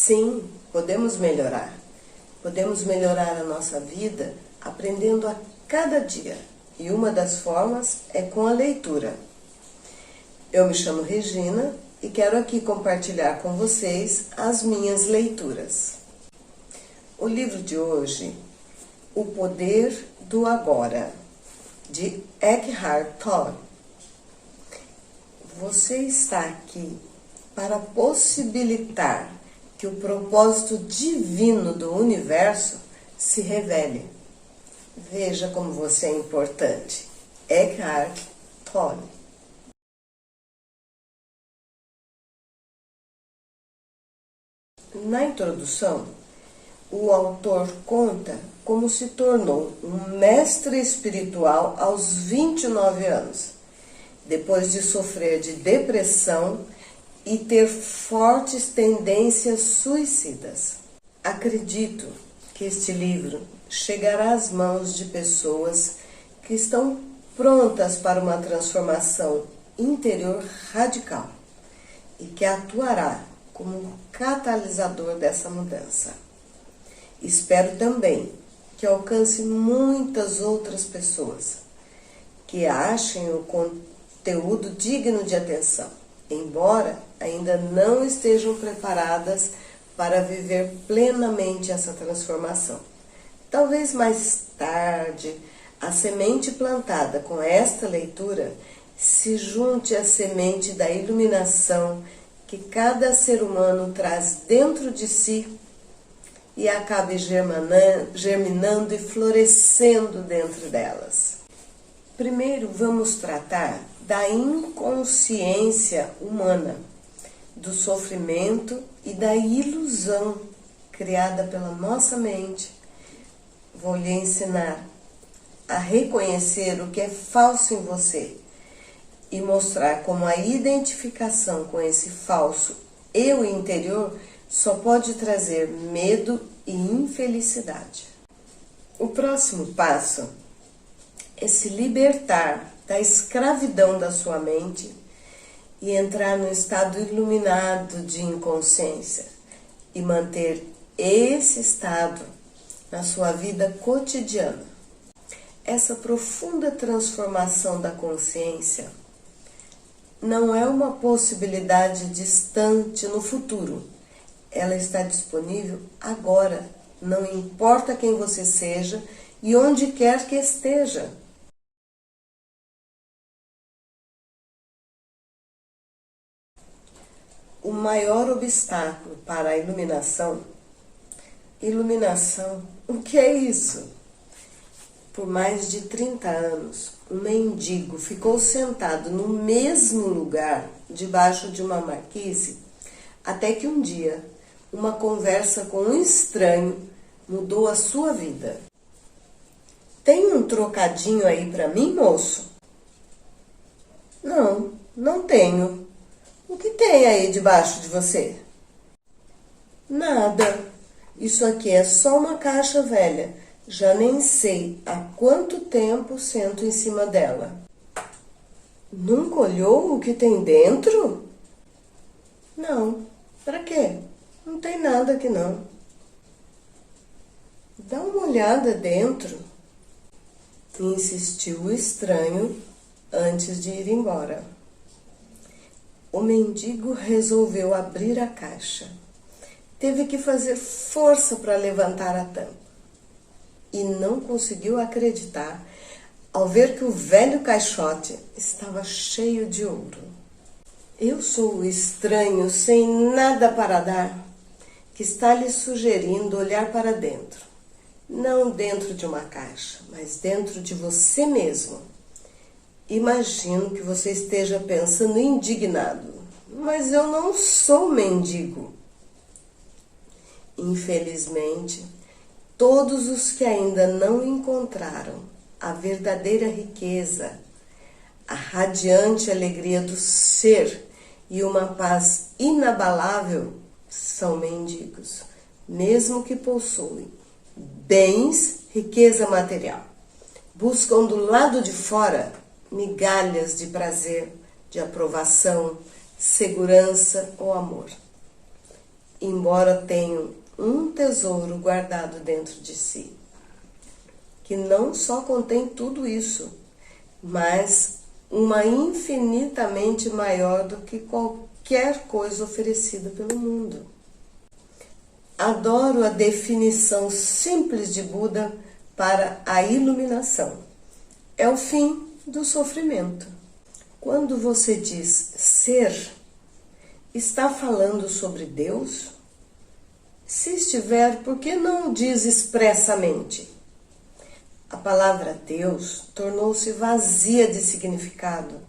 Sim, podemos melhorar. Podemos melhorar a nossa vida aprendendo a cada dia. E uma das formas é com a leitura. Eu me chamo Regina e quero aqui compartilhar com vocês as minhas leituras. O livro de hoje, O Poder do Agora, de Eckhart Tolle. Você está aqui para possibilitar que o propósito divino do universo se revele. Veja como você é importante. Eckhart Tolle. Na introdução, o autor conta como se tornou um mestre espiritual aos 29 anos, depois de sofrer de depressão e ter fortes tendências suicidas. Acredito que este livro chegará às mãos de pessoas que estão prontas para uma transformação interior radical e que atuará como um catalisador dessa mudança. Espero também que alcance muitas outras pessoas que achem o conteúdo digno de atenção, embora ainda não estejam preparadas para viver plenamente essa transformação. Talvez mais tarde, a semente plantada com esta leitura se junte à semente da iluminação que cada ser humano traz dentro de si e acabe germinando e florescendo dentro delas. Primeiro vamos tratar da inconsciência humana, do sofrimento e da ilusão criada pela nossa mente. Vou lhe ensinar a reconhecer o que é falso em você e mostrar como a identificação com esse falso eu interior só pode trazer medo e infelicidade. O próximo passo é se libertar da escravidão da sua mente e entrar no estado iluminado de inconsciência e manter esse estado na sua vida cotidiana. Essa profunda transformação da consciência não é uma possibilidade distante no futuro. Ela está disponível agora, não importa quem você seja e onde quer que esteja. O maior obstáculo para a iluminação, o que é isso? Por mais de 30 anos, um mendigo ficou sentado no mesmo lugar, debaixo de uma marquise, até que um dia, uma conversa com um estranho mudou a sua vida. Tem um trocadinho aí para mim, moço? Não, não tenho. O que tem aí debaixo de você? Nada. Isso aqui é só uma caixa velha. Já nem sei há quanto tempo sento em cima dela. Nunca olhou o que tem dentro? Não. Para quê? Não tem nada aqui não. Dá uma olhada dentro. Insistiu o estranho antes de ir embora. O mendigo resolveu abrir a caixa. Teve que fazer força para levantar a tampa. E não conseguiu acreditar ao ver que o velho caixote estava cheio de ouro. Eu sou o estranho sem nada para dar, que está lhe sugerindo olhar para dentro. Não dentro de uma caixa, mas dentro de você mesmo. Imagino que você esteja pensando indignado, mas eu não sou mendigo. Infelizmente, todos os que ainda não encontraram a verdadeira riqueza, a radiante alegria do ser e uma paz inabalável, são mendigos, mesmo que possuem bens, riqueza material. Buscam do lado de fora migalhas de prazer, de aprovação, segurança ou amor. embora tenham um tesouro guardado dentro de si, que não só contém tudo isso, mas uma infinitamente maior do que qualquer coisa oferecida pelo mundo. Adoro a definição simples de Buda para a iluminação. É o fim do sofrimento. Quando você diz ser, está falando sobre Deus? Se estiver, por que não o diz expressamente? A palavra Deus tornou-se vazia de significado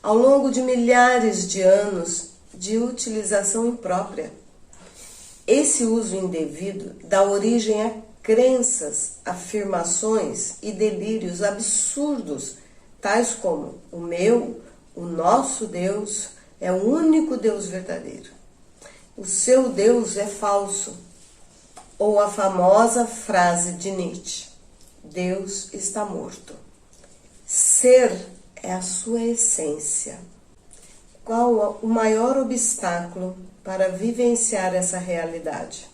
ao longo de milhares de anos de utilização imprópria. Esse uso indevido dá origem a crenças, afirmações e delírios absurdos, tais como o meu, o nosso Deus é o único Deus verdadeiro. O seu Deus é falso. Ou a famosa frase de Nietzsche: Deus está morto. Ser é a sua essência. Qual o maior obstáculo para vivenciar essa realidade?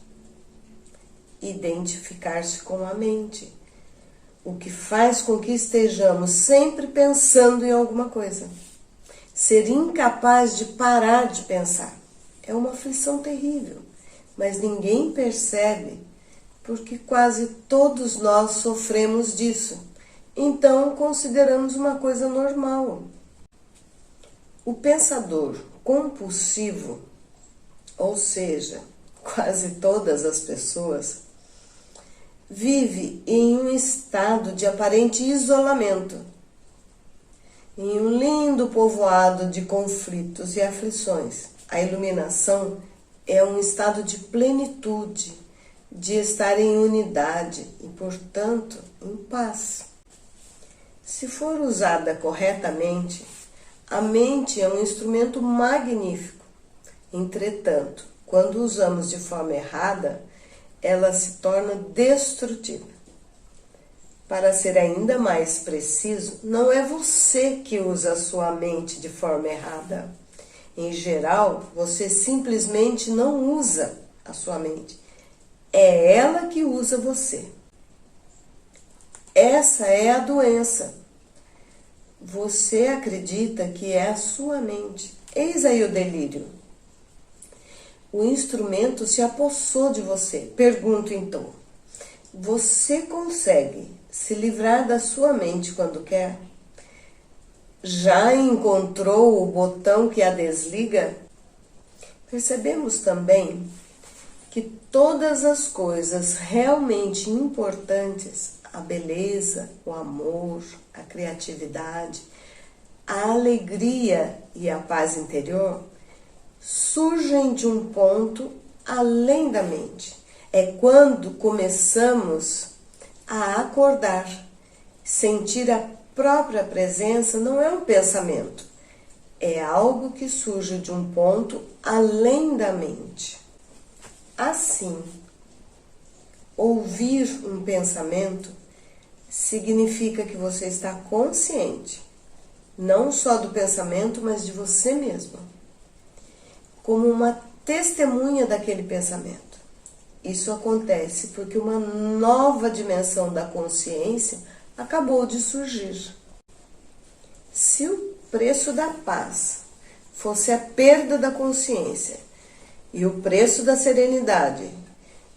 Identificar-se com a mente, o que faz com que estejamos sempre pensando em alguma coisa. Ser incapaz de parar de pensar é uma aflição terrível, mas ninguém percebe, porque quase todos nós sofremos disso. Então consideramos uma coisa normal. O pensador compulsivo, ou seja, quase todas as pessoas, vive em um estado de aparente isolamento, em um lindo povoado de conflitos e aflições. A iluminação é um estado de plenitude, de estar em unidade e, portanto, em paz. Se for usada corretamente, a mente é um instrumento magnífico. Entretanto, quando usamos de forma errada, ela se torna destrutiva. Para ser ainda mais preciso, não é você que usa a sua mente de forma errada. Em geral, você simplesmente não usa a sua mente. É ela que usa você. Essa é a doença. Você acredita que é a sua mente. Eis aí o delírio. O instrumento se apossou de você. Pergunto então, você consegue se livrar da sua mente quando quer? Já encontrou o botão que a desliga? Percebemos também que todas as coisas realmente importantes, a beleza, o amor, a criatividade, a alegria e a paz interior, surgem de um ponto além da mente. É quando começamos a acordar. Sentir a própria presença não é um pensamento, é algo que surge de um ponto além da mente. Assim, ouvir um pensamento significa que você está consciente, não só do pensamento, mas de você mesmo, como uma testemunha daquele pensamento. Isso acontece porque uma nova dimensão da consciência acabou de surgir. Se o preço da paz fosse a perda da consciência e o preço da serenidade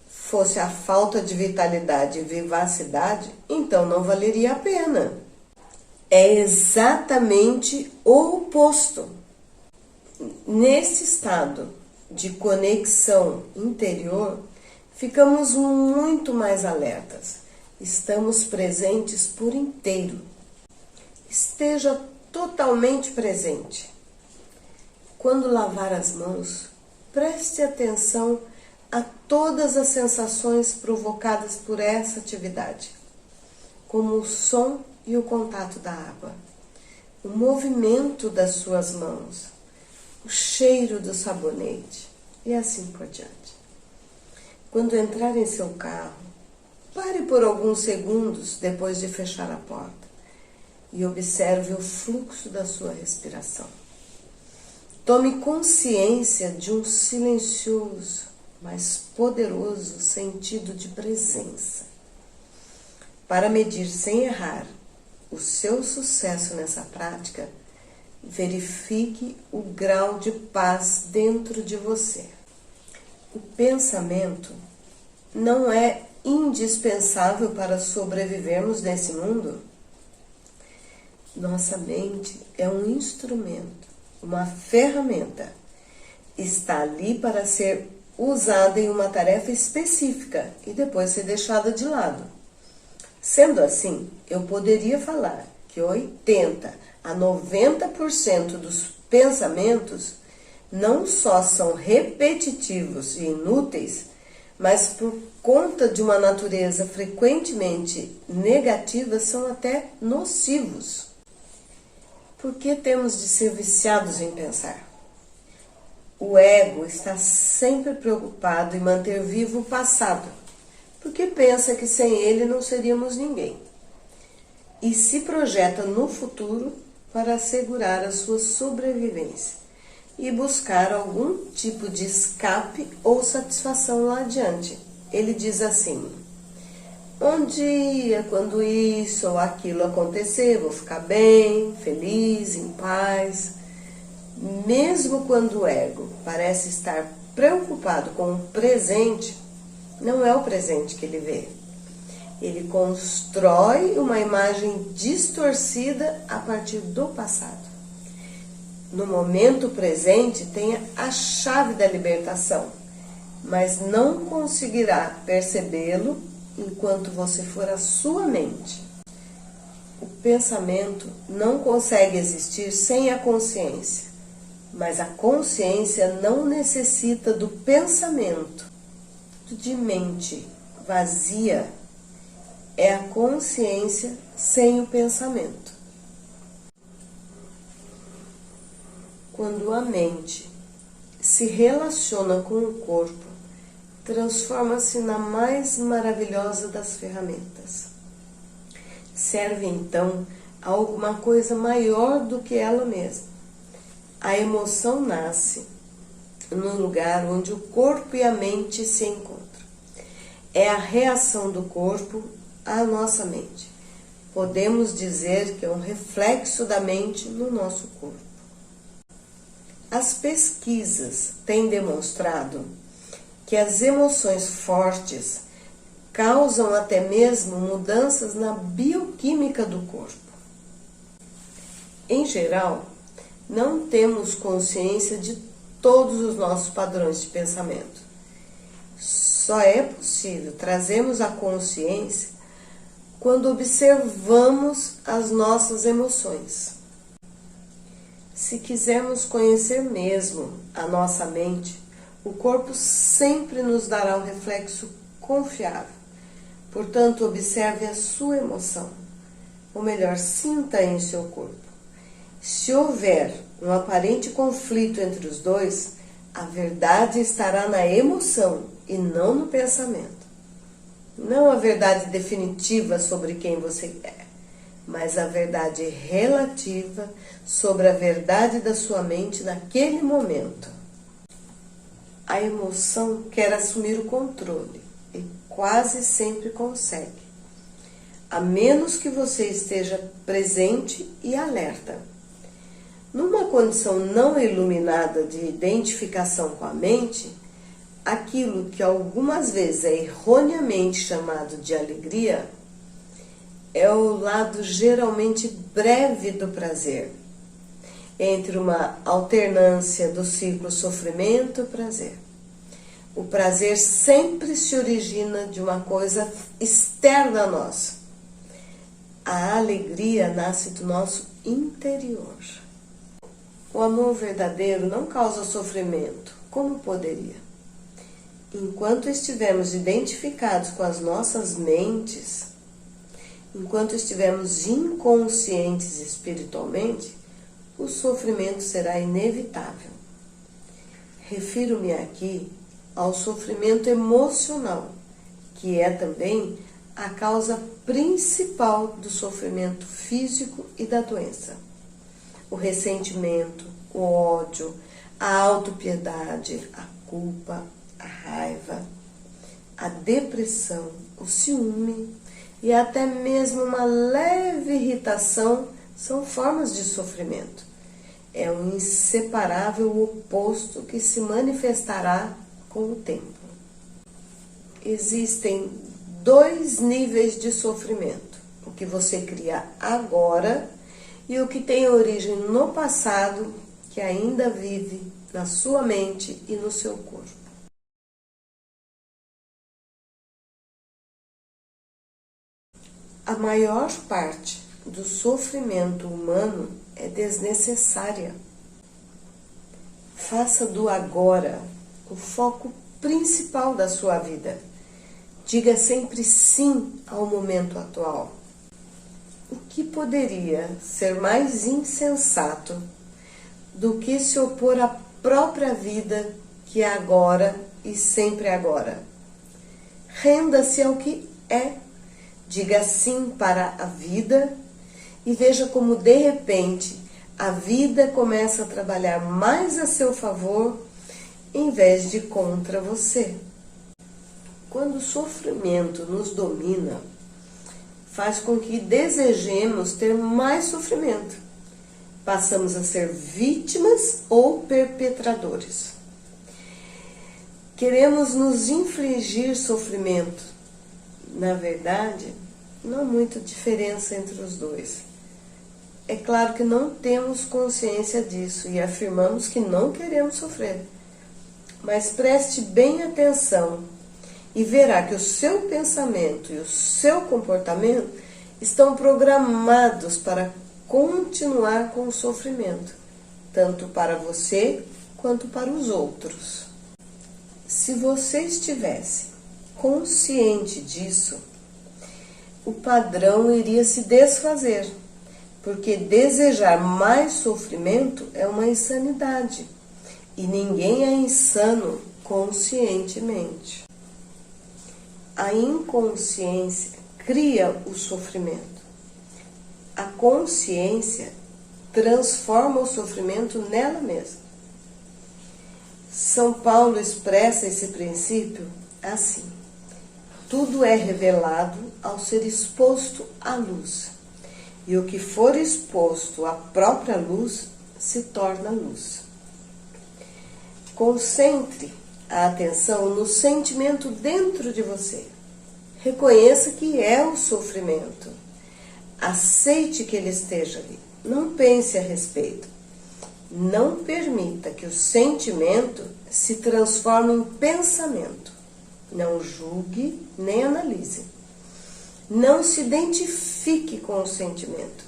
fosse a falta de vitalidade e vivacidade, então não valeria a pena. É exatamente o oposto. Nesse estado de conexão interior, ficamos muito mais alertas. Estamos presentes por inteiro. Esteja totalmente presente. Quando lavar as mãos, preste atenção a todas as sensações provocadas por essa atividade, como o som e o contato da água, o movimento das suas mãos, o cheiro do sabonete e assim por diante. Quando entrar em seu carro, pare por alguns segundos depois de fechar a porta e observe o fluxo da sua respiração. Tome consciência de um silencioso, mais poderoso sentido de presença. Para medir sem errar o seu sucesso nessa prática, verifique o grau de paz dentro de você. O pensamento não é indispensável para sobrevivermos nesse mundo? Nossa mente é um instrumento, uma ferramenta. Está ali para ser usada em uma tarefa específica e depois ser deixada de lado. Sendo assim, eu poderia falar que 80 a 90% dos pensamentos não só são repetitivos e inúteis, mas por conta de uma natureza frequentemente negativa, são até nocivos. Por que temos de ser viciados em pensar? O ego está sempre preocupado em manter vivo o passado, porque pensa que sem ele não seríamos ninguém. E se projeta no futuro para assegurar a sua sobrevivência e buscar algum tipo de escape ou satisfação lá adiante. Ele diz assim: um dia, quando isso ou aquilo acontecer, vou ficar bem, feliz, em paz. Mesmo quando o ego parece estar preocupado com o presente, não é o presente que ele vê. Ele constrói uma imagem distorcida a partir do passado. No momento presente, tenha a chave da libertação, mas não conseguirá percebê-lo enquanto você for a sua mente. O pensamento não consegue existir sem a consciência, mas a consciência não necessita do pensamento. De mente vazia é a consciência sem o pensamento. Quando a mente se relaciona com o corpo, transforma-se na mais maravilhosa das ferramentas. Serve então a alguma coisa maior do que ela mesma. A emoção nasce no lugar onde o corpo e a mente se encontram. É a reação do corpo à nossa mente. Podemos dizer que é um reflexo da mente no nosso corpo. As pesquisas têm demonstrado que as emoções fortes causam até mesmo mudanças na bioquímica do corpo. Em geral, não temos consciência de todos os nossos padrões de pensamento. Só é possível trazermos a consciência quando observamos as nossas emoções. Se quisermos conhecer mesmo a nossa mente, o corpo sempre nos dará um reflexo confiável. Portanto, observe a sua emoção, ou melhor, sinta em seu corpo. Se houver um aparente conflito entre os dois, a verdade estará na emoção e não no pensamento. Não a verdade definitiva sobre quem você é, mas a verdade relativa sobre a verdade da sua mente naquele momento. A emoção quer assumir o controle e quase sempre consegue, a menos que você esteja presente e alerta. Numa condição não iluminada de identificação com a mente, aquilo que algumas vezes é erroneamente chamado de alegria é o lado geralmente breve do prazer, entre uma alternância do ciclo sofrimento e prazer. O prazer sempre se origina de uma coisa externa a nós. A alegria nasce do nosso interior. O amor verdadeiro não causa sofrimento, como poderia? Enquanto estivermos identificados com as nossas mentes, enquanto estivermos inconscientes espiritualmente, o sofrimento será inevitável. Refiro-me aqui ao sofrimento emocional, que é também a causa principal do sofrimento físico e da doença. O ressentimento, o ódio, a autopiedade, a culpa, a raiva, a depressão, o ciúme e até mesmo uma leve irritação são formas de sofrimento. É um inseparável oposto que se manifestará com o tempo. Existem 2 níveis de sofrimento: o que você cria agora e o que tem origem no passado, que ainda vive na sua mente e no seu corpo. A maior parte do sofrimento humano é desnecessária. Faça do agora o foco principal da sua vida. Diga sempre sim ao momento atual. O que poderia ser mais insensato do que se opor à própria vida, que é agora e sempre agora? Renda-se ao que é. Diga sim para a vida e veja como, de repente, a vida começa a trabalhar mais a seu favor em vez de contra você. Quando o sofrimento nos domina, faz com que desejemos ter mais sofrimento. Passamos a ser vítimas ou perpetradores. Queremos nos infligir sofrimento. Na verdade, não há muita diferença entre os dois. É claro que não temos consciência disso e afirmamos que não queremos sofrer. Mas preste bem atenção e verá que o seu pensamento e o seu comportamento estão programados para continuar com o sofrimento, tanto para você quanto para os outros. Se você estivesse consciente disso, o padrão iria se desfazer, porque desejar mais sofrimento é uma insanidade, e ninguém é insano conscientemente. A inconsciência cria o sofrimento. A consciência transforma o sofrimento nela mesma. São Paulo expressa esse princípio assim: tudo é revelado ao ser exposto à luz, e o que for exposto à própria luz se torna luz. Concentre a atenção no sentimento dentro de você. Reconheça que é o sofrimento. Aceite que ele esteja ali. Não pense a respeito. Não permita que o sentimento se transforme em pensamento. Não julgue nem analise. Não se identifique com o sentimento.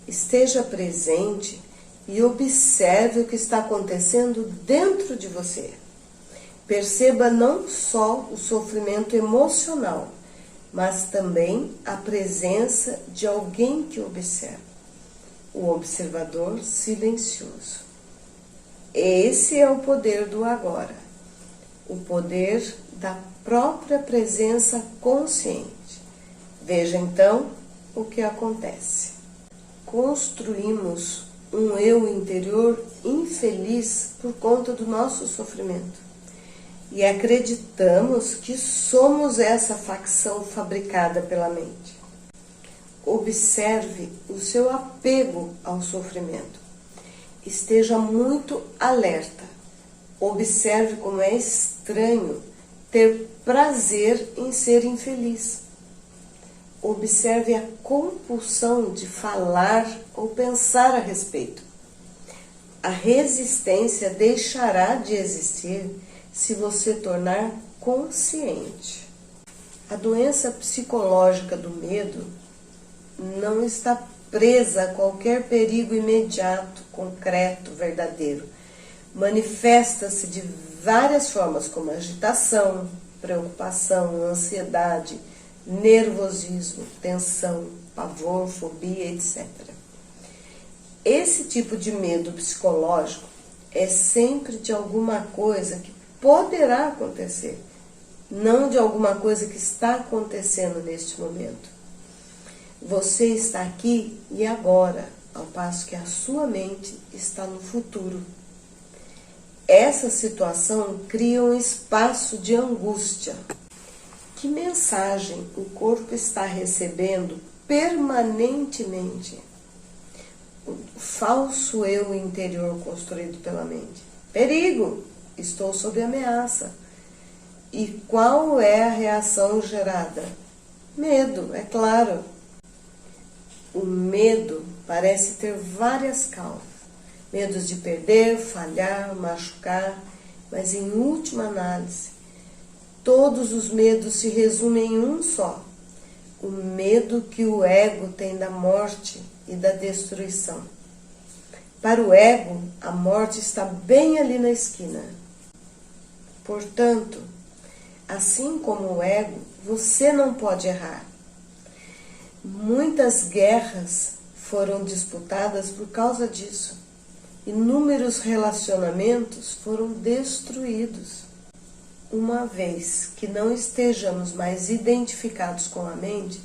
Esteja presente e observe o que está acontecendo dentro de você. Perceba não só o sofrimento emocional, mas também a presença de alguém que observa. O observador silencioso. Esse é o poder do agora. O poder da própria presença consciente. Veja então o que acontece. Construímos um eu interior infeliz por conta do nosso sofrimento. E acreditamos que somos essa facção fabricada pela mente. Observe o seu apego ao sofrimento. Esteja muito alerta. Observe como é estranho ter prazer em ser infeliz. Observe a compulsão de falar ou pensar a respeito. A resistência deixará de existir se você tornar consciente. A doença psicológica do medo não está presa a qualquer perigo imediato, concreto, verdadeiro. Manifesta-se de várias formas, como agitação, preocupação, ansiedade, nervosismo, tensão, pavor, fobia, etc. Esse tipo de medo psicológico é sempre de alguma coisa que poderá acontecer, não de alguma coisa que está acontecendo neste momento. Você está aqui e agora, ao passo que a sua mente está no futuro. essa situação cria um espaço de angústia. Que mensagem o corpo está recebendo permanentemente? O falso eu interior construído pela mente. Perigo! Estou sob ameaça. E qual é a reação gerada? Medo, é claro. O medo parece ter várias causas. Medos de perder, falhar, machucar, mas em última análise, todos os medos se resumem em um só: o medo que o ego tem da morte e da destruição. Para o ego, a morte está bem ali na esquina. Portanto, assim como o ego, você não pode errar. Muitas guerras foram disputadas por causa disso. Inúmeros relacionamentos foram destruídos. Uma vez que não estejamos mais identificados com a mente,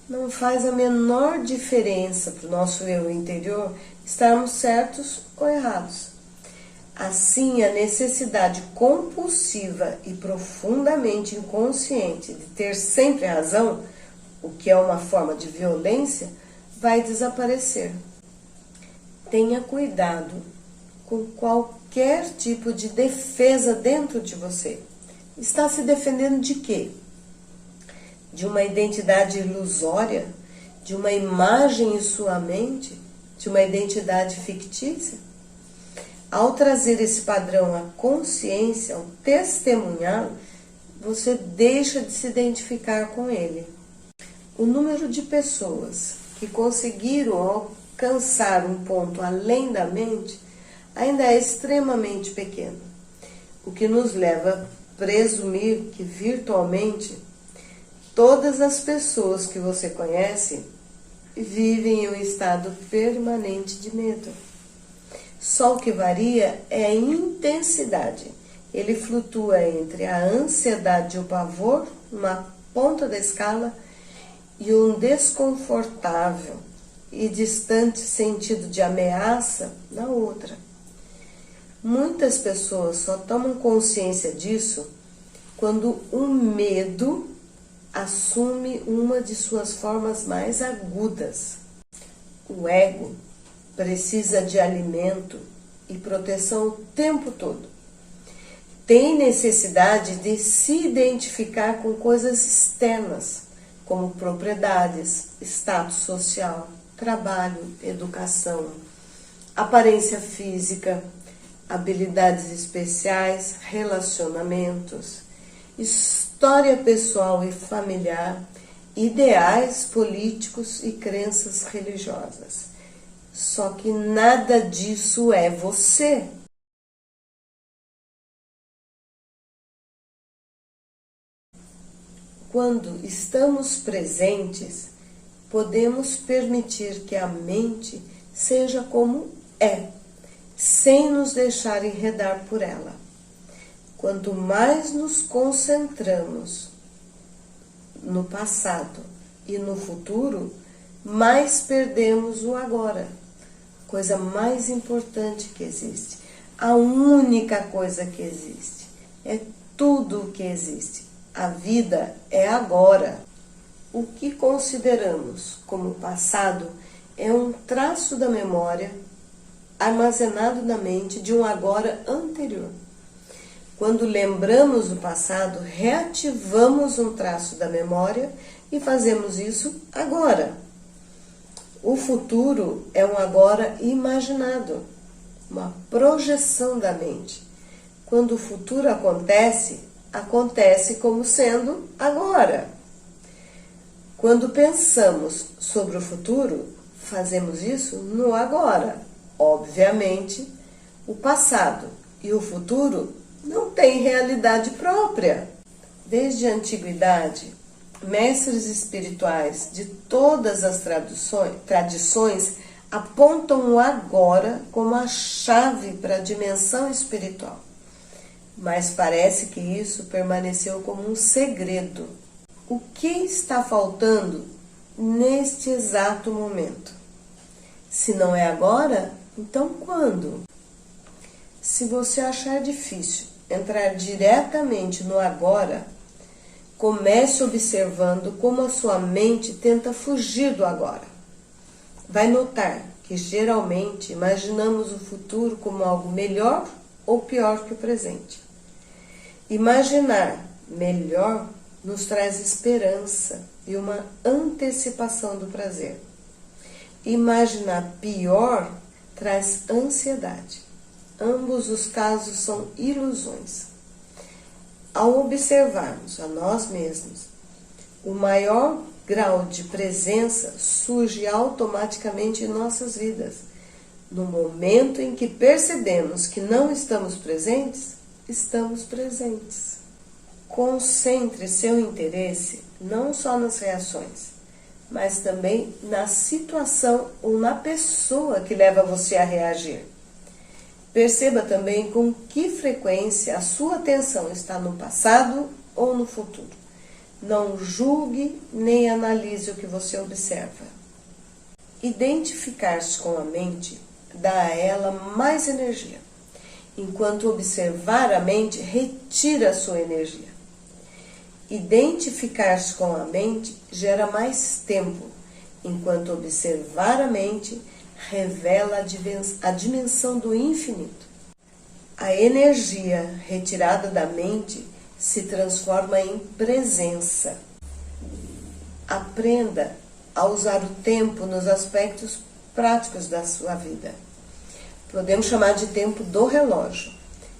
não faz a menor diferença para o nosso eu interior estarmos certos ou errados. Assim, a necessidade compulsiva e profundamente inconsciente de ter sempre razão, o que é uma forma de violência, vai desaparecer. Tenha cuidado com qualquer tipo de defesa dentro de você. Está se defendendo de quê? De uma identidade ilusória? De uma imagem em sua mente? De uma identidade fictícia? Ao trazer esse padrão à consciência, ao testemunhá-lo, você deixa de se identificar com ele. O número de pessoas que conseguiram alcançar um ponto além da mente ainda é extremamente pequeno, o que nos leva a presumir que virtualmente todas as pessoas que você conhece vivem em um estado permanente de medo. Só o que varia é a intensidade. Ele flutua entre a ansiedade e o pavor, numa ponta da escala, e um desconfortável e distante sentido de ameaça na outra. Muitas pessoas só tomam consciência disso quando o medo assume uma de suas formas mais agudas. O ego precisa de alimento e proteção o tempo todo. Tem necessidade de se identificar com coisas externas, como propriedades, status social, trabalho, educação, aparência física, habilidades especiais, relacionamentos, história pessoal e familiar, ideais políticos e crenças religiosas. Só que nada disso é você. Quando estamos presentes, podemos permitir que a mente seja como é, sem nos deixar enredar por ela. Quanto mais nos concentramos no passado e no futuro, mais perdemos o agora. Coisa mais importante que existe. A única coisa que existe. É tudo o que existe. A vida é agora. O que consideramos como passado é um traço da memória armazenado na mente de um agora anterior. Quando lembramos o passado, reativamos um traço da memória e fazemos isso agora. O futuro é um agora imaginado, uma projeção da mente. Quando o futuro acontece, acontece como sendo agora. Quando pensamos sobre o futuro, fazemos isso no agora. Obviamente, o passado e o futuro não têm realidade própria. Desde a antiguidade, mestres espirituais de todas as tradições apontam o agora como a chave para a dimensão espiritual. Mas parece que isso permaneceu como um segredo. O que está faltando neste exato momento? Se não é agora, então quando? Se você achar difícil entrar diretamente no agora, comece observando como a sua mente tenta fugir do agora. Vai notar que geralmente imaginamos o futuro como algo melhor ou pior que o presente. Imaginar melhor nos traz esperança e uma antecipação do prazer. Imaginar pior traz ansiedade. Ambos os casos são ilusões. Ao observarmos a nós mesmos, o maior grau de presença surge automaticamente em nossas vidas. No momento em que percebemos que não estamos presentes, estamos presentes. Concentre seu interesse não só nas reações, mas também na situação ou na pessoa que leva você a reagir. Perceba também com que frequência a sua atenção está no passado ou no futuro. Não julgue nem analise o que você observa. Identificar-se com a mente dá a ela mais energia, enquanto observar a mente retira a sua energia. Identificar-se com a mente gera mais tempo, enquanto observar a mente revela a dimensão do infinito. A energia retirada da mente se transforma em presença. Aprenda a usar o tempo nos aspectos práticos da sua vida. Podemos chamar de tempo do relógio,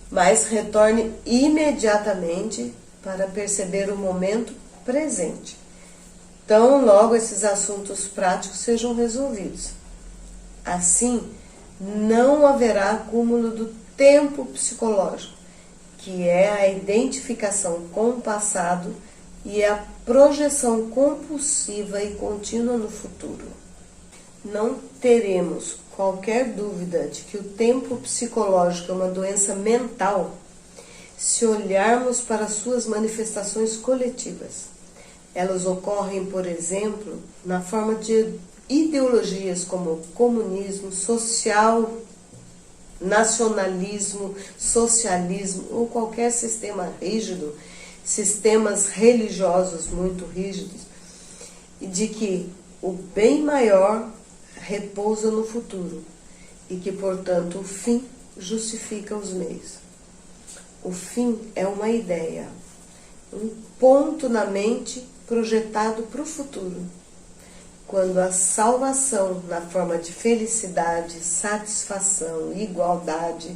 mas retorne imediatamente para perceber o momento presente. Tão logo esses assuntos práticos sejam resolvidos. Assim, não haverá acúmulo do tempo psicológico, que é a identificação com o passado e a projeção compulsiva e contínua no futuro. Não teremos qualquer dúvida de que o tempo psicológico é uma doença mental se olharmos para suas manifestações coletivas. Elas ocorrem, por exemplo, na forma de ideologias como comunismo, nacionalismo, socialismo ou qualquer sistema rígido, sistemas religiosos muito rígidos, e de que o bem maior repousa no futuro e que, portanto, o fim justifica os meios. O fim é uma ideia, um ponto na mente projetado para o futuro, quando a salvação na forma de felicidade, satisfação, igualdade,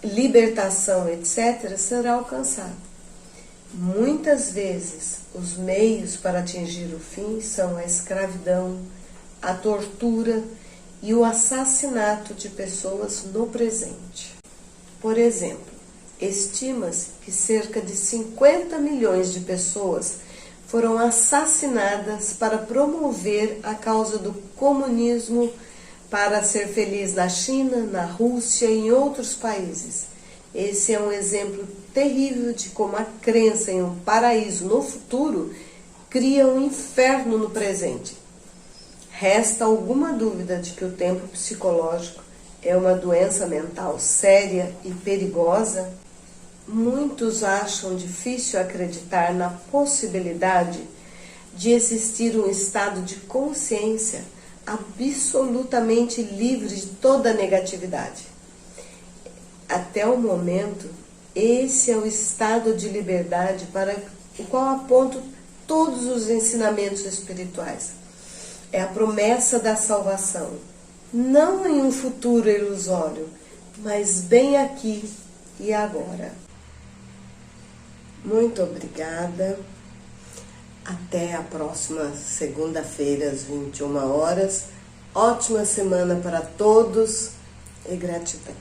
libertação, etc., será alcançada. Muitas vezes, os meios para atingir o fim são a escravidão, a tortura e o assassinato de pessoas no presente. Por exemplo, estima-se que cerca de 50 milhões de pessoas foram assassinadas para promover a causa do comunismo, para ser feliz na China, na Rússia e em outros países. Esse é um exemplo terrível de como a crença em um paraíso no futuro cria um inferno no presente. Resta alguma dúvida de que o tempo psicológico é uma doença mental séria e perigosa? Muitos acham difícil acreditar na possibilidade de existir um estado de consciência absolutamente livre de toda negatividade. Até o momento, esse é o estado de liberdade para o qual apontam todos os ensinamentos espirituais. É a promessa da salvação, não em um futuro ilusório, mas bem aqui e agora. Muito obrigada. Até a próxima segunda-feira, às 21 horas. Ótima semana para todos e gratidão.